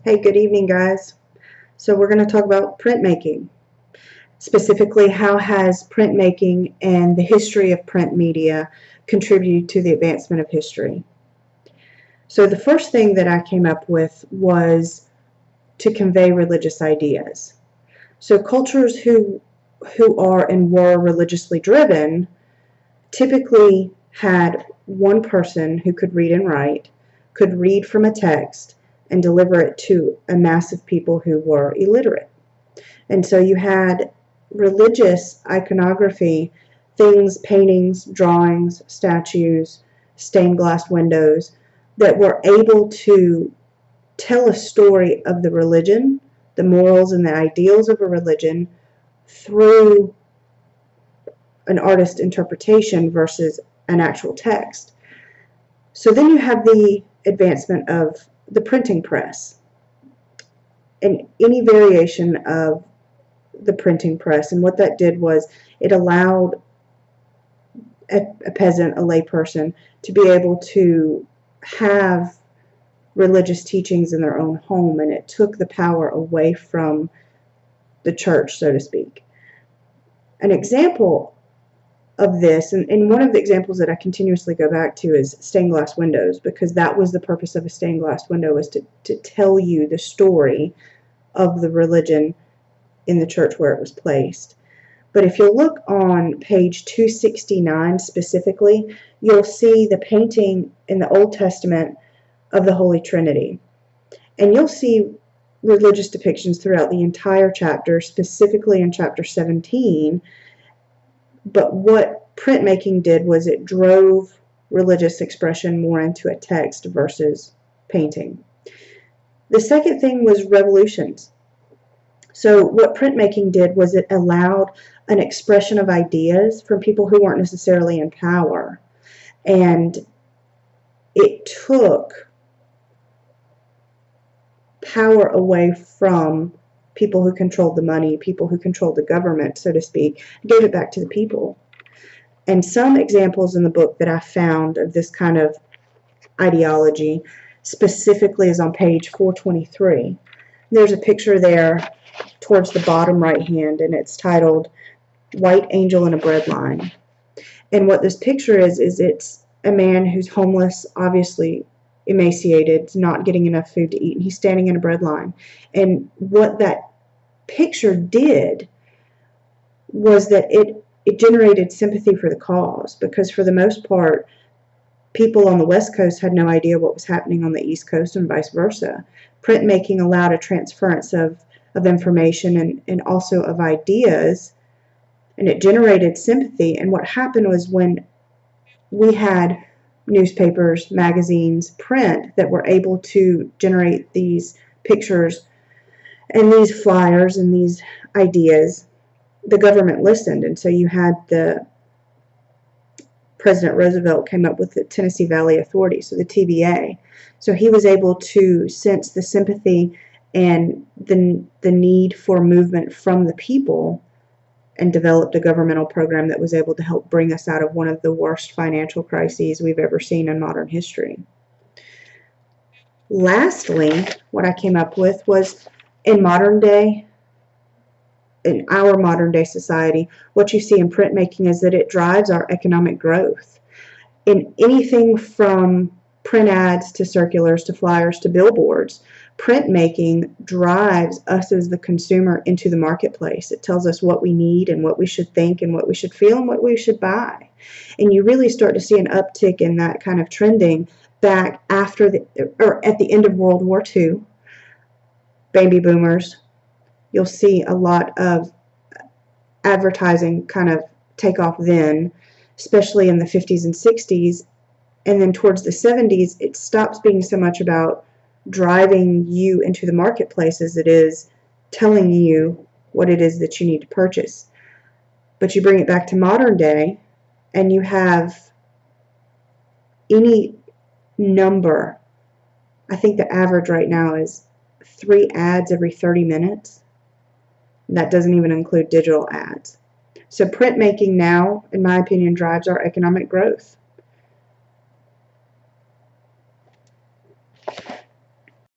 Hey, good evening, guys. So we're going to talk about printmaking. Specifically, how has printmaking and the history of print media contributed to the advancement of history? So the first thing that I came up with was to convey religious ideas. So cultures who are and were religiously driven typically had one person who could read and write, could read from a text, and deliver it to a mass of people who were illiterate. And so you had religious iconography, things, paintings, drawings, statues, stained glass windows that were able to tell a story of the religion, the morals and the ideals of a religion through an artist interpretation versus an actual text. So then you have the advancement of the printing press and any variation of the printing press. And what that did was it allowed a peasant, a layperson, to be able to have religious teachings in their own home, and it took the power away from the church, so to speak. An example of this, and one of the examples that I continuously go back to, is stained glass windows, because that was the purpose of a stained glass window, was to tell you the story of the religion in the church where it was placed. But if you'll look on page 269 specifically, you'll see the painting in the Old Testament of the Holy Trinity. And you'll see religious depictions throughout the entire chapter, specifically in chapter 17. But what printmaking did was it drove religious expression more into a text versus painting. The second thing was revolutions. So what printmaking did was it allowed an expression of ideas from people who weren't necessarily in power. And it took power away from people who controlled the money, people who controlled the government, so to speak, gave it back to the people. And some examples in the book that I found of this kind of ideology specifically is on page 423. There's a picture there towards the bottom right hand, and it's titled White Angel in a Breadline. And what this picture is it's a man who's homeless, obviously emaciated, not getting enough food to eat, and he's standing in a breadline. And what that picture did was that it generated sympathy for the cause, because for the most part, people on the West Coast had no idea what was happening on the East Coast and vice versa. Printmaking allowed a transference of information and also of ideas, and it generated sympathy. And what happened was, when we had newspapers, magazines, print that were able to generate these pictures and these flyers and these ideas, the government listened. And so you had President Roosevelt came up with the Tennessee Valley Authority, so the TVA. So he was able to sense the sympathy and the need for movement from the people, and developed a governmental program that was able to help bring us out of one of the worst financial crises we've ever seen in modern history. Lastly, what I came up with was, in our modern day society, what you see in printmaking is that it drives our economic growth. In anything from print ads to circulars to flyers to billboards, printmaking drives us as the consumer into the marketplace. It tells us what we need and what we should think and what we should feel and what we should buy. And you really start to see an uptick in that kind of trending back at the end of World War II. Baby boomers, you'll see a lot of advertising kind of take off then, especially in the 50s and 60s. And then towards the 70s, it stops being so much about driving you into the marketplace as it is telling you what it is that you need to purchase. But you bring it back to modern day, and you have any number. I think the average right now is 3 ads every 30 minutes. That doesn't even include digital ads. So printmaking now, in my opinion, drives our economic growth.